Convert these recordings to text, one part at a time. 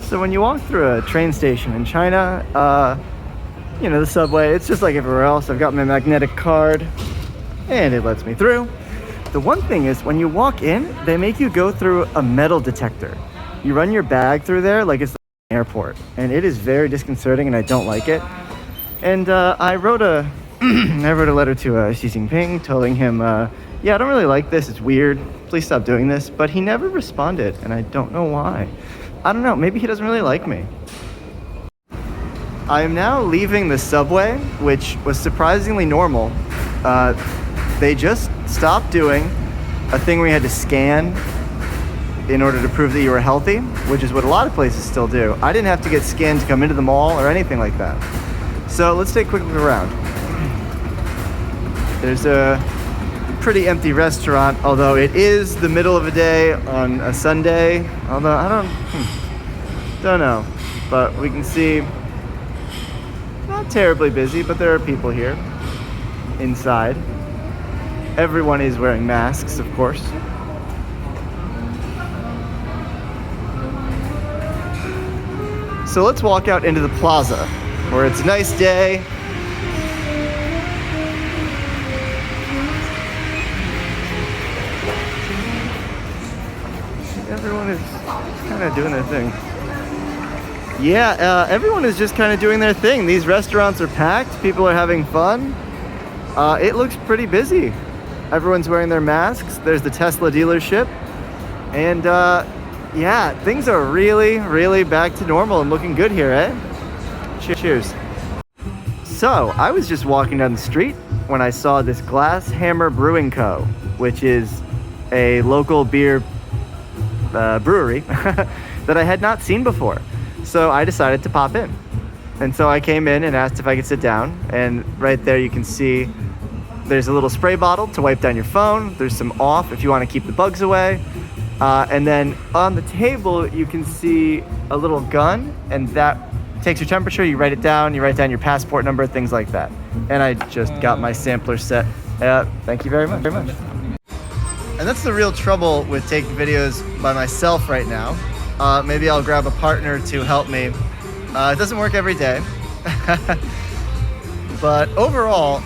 So when you walk through a train station in China, you know, the subway, it's just like everywhere else. I've got my magnetic card and it lets me through. The one thing is when you walk in, they make you go through a metal detector. You run your bag through there like it's the airport, and it is very disconcerting and I don't like it. And I wrote a letter to Xi Jinping telling him, yeah, I don't really like this, it's weird, please stop doing this. But he never responded, and I don't know why. I don't know, maybe he doesn't really like me. I am now leaving the subway, which was surprisingly normal. They just stopped doing a thing where you had to scan in order to prove that you were healthy, which is what a lot of places still do. I didn't have to get scanned to come into the mall or anything like that. So let's take a quick look around. There's a pretty empty restaurant, although it is the middle of a day on a Sunday. Although I don't know, but we can see not terribly busy, but there are people here inside. Everyone is wearing masks, of course. So let's walk out into the plaza, where it's a nice day. Everyone is kind of doing their thing. Yeah, everyone is just kind of doing their thing. These restaurants are packed. People are having fun. It looks pretty busy. Everyone's wearing their masks. There's the Tesla dealership. And yeah, things are really, really back to normal and looking good here, eh? Cheers. So, I was just walking down the street when I saw this Glass Hammer Brewing Co., which is a local beer brewery that I had not seen before. So I decided to pop in. And so I came in and asked if I could sit down. And right there you can see there's a little spray bottle to wipe down your phone. There's some off if you want to keep the bugs away. And then on the table you can see a little gun, and that takes your temperature. You write it down. You write down your passport number, things like that. And I just got my sampler set. Thank you very much. And that's the real trouble with taking videos by myself right now. Maybe I'll grab a partner to help me. It doesn't work every day. But overall,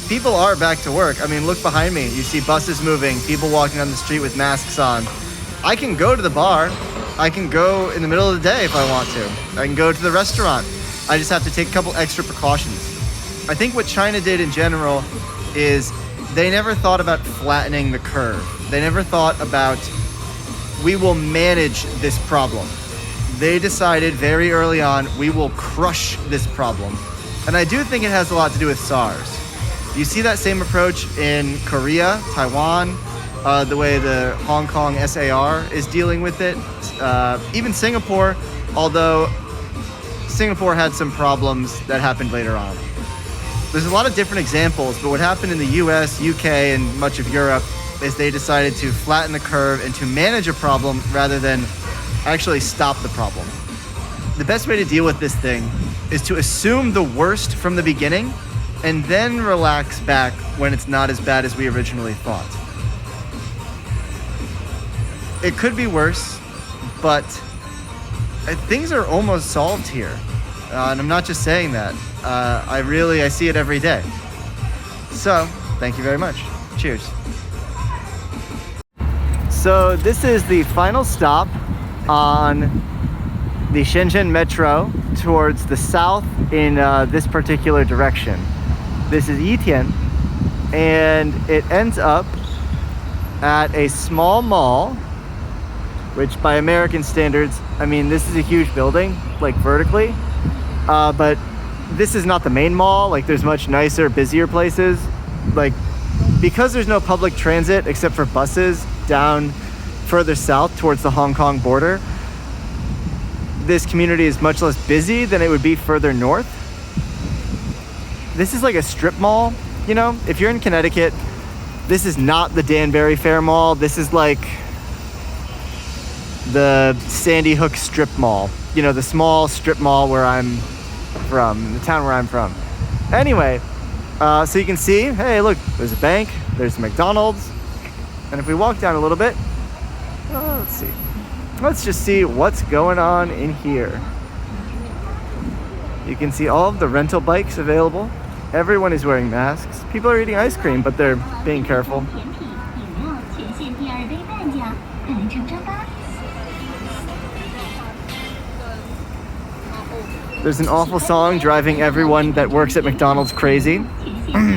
people are back to work. I mean, look behind me. You see buses moving, people walking down the street with masks on. I can go to the bar. I can go in the middle of the day if I want to. I can go to the restaurant. I just have to take a couple extra precautions. I think what China did in general is they never thought about flattening the curve. They never thought about, we will manage this problem. They decided very early on, we will crush this problem. And I do think it has a lot to do with SARS. You see that same approach in Korea, Taiwan, the way the Hong Kong SAR is dealing with it. Even Singapore, although Singapore had some problems that happened later on. There's a lot of different examples, but what happened in the US, UK, and much of Europe is they decided to flatten the curve and to manage a problem rather than actually stop the problem. The best way to deal with this thing is to assume the worst from the beginning and then relax back when it's not as bad as we originally thought. It could be worse, but things are almost solved here. And I'm not just saying that. I see it every day. So, thank you very much. Cheers. So this is the final stop on the Shenzhen Metro towards the south in this particular direction. This is Yitian, and it ends up at a small mall, which by American standards, I mean, this is a huge building, like vertically, but this is not the main mall. Like, there's much nicer, busier places. Like, because there's no public transit except for buses down further south towards the Hong Kong border, this community is much less busy than it would be further north. This is like a strip mall, you know? If you're in Connecticut, this is not the Danbury Fair Mall. This is like the Sandy Hook Strip Mall. You know, the small strip mall where I'm from, the town where I'm from. Anyway, so you can see, hey, look, there's a bank, there's a McDonald's. And if we walk down a little bit, let's see. Let's just see what's going on in here. You can see all of the rental bikes available. Everyone is wearing masks. People are eating ice cream, but they're being careful. There's an awful song driving everyone that works at McDonald's crazy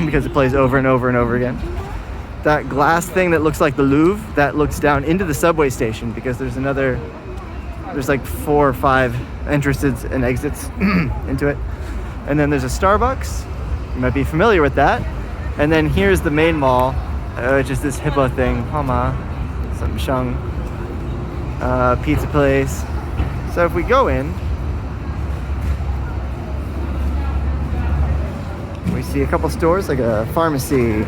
because it plays over and over and over again. That glass thing that looks like the Louvre, that looks down into the subway station because there's like 4 or 5 entrances and exits into it. And then there's a Starbucks. You might be familiar with that. And then here's the main mall, which is this hippo thing, Hama, some Shang, pizza place. So if we go in, we see a couple stores, like a pharmacy.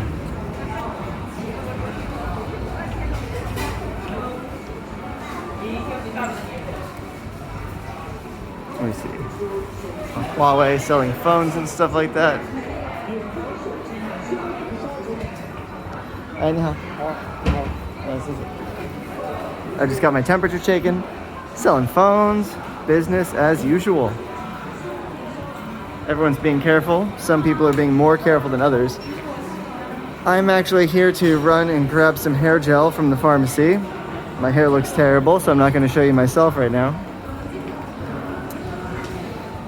Let me see. Huawei selling phones and stuff like that. I just got my temperature taken. Selling phones, business as usual. Everyone's being careful. Some people are being more careful than others. I'm actually here to run and grab some hair gel from the pharmacy. My hair looks terrible, so I'm not going to show you myself right now.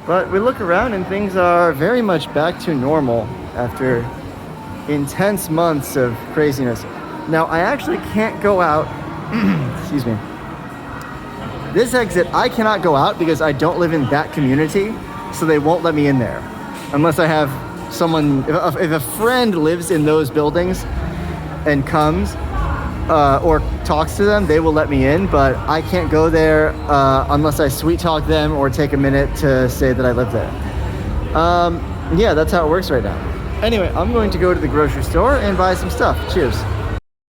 But we look around and things are very much back to normal after intense months of craziness. Now, I actually can't go out. Excuse me. This exit, I cannot go out because I don't live in that community, so they won't let me in there. Unless I have someone, if a friend lives in those buildings and comes or talks to them, they will let me in, but I can't go there unless I sweet talk them or take a minute to say that I live there. Yeah, that's how it works right now. Anyway, I'm going to go to the grocery store and buy some stuff. Cheers.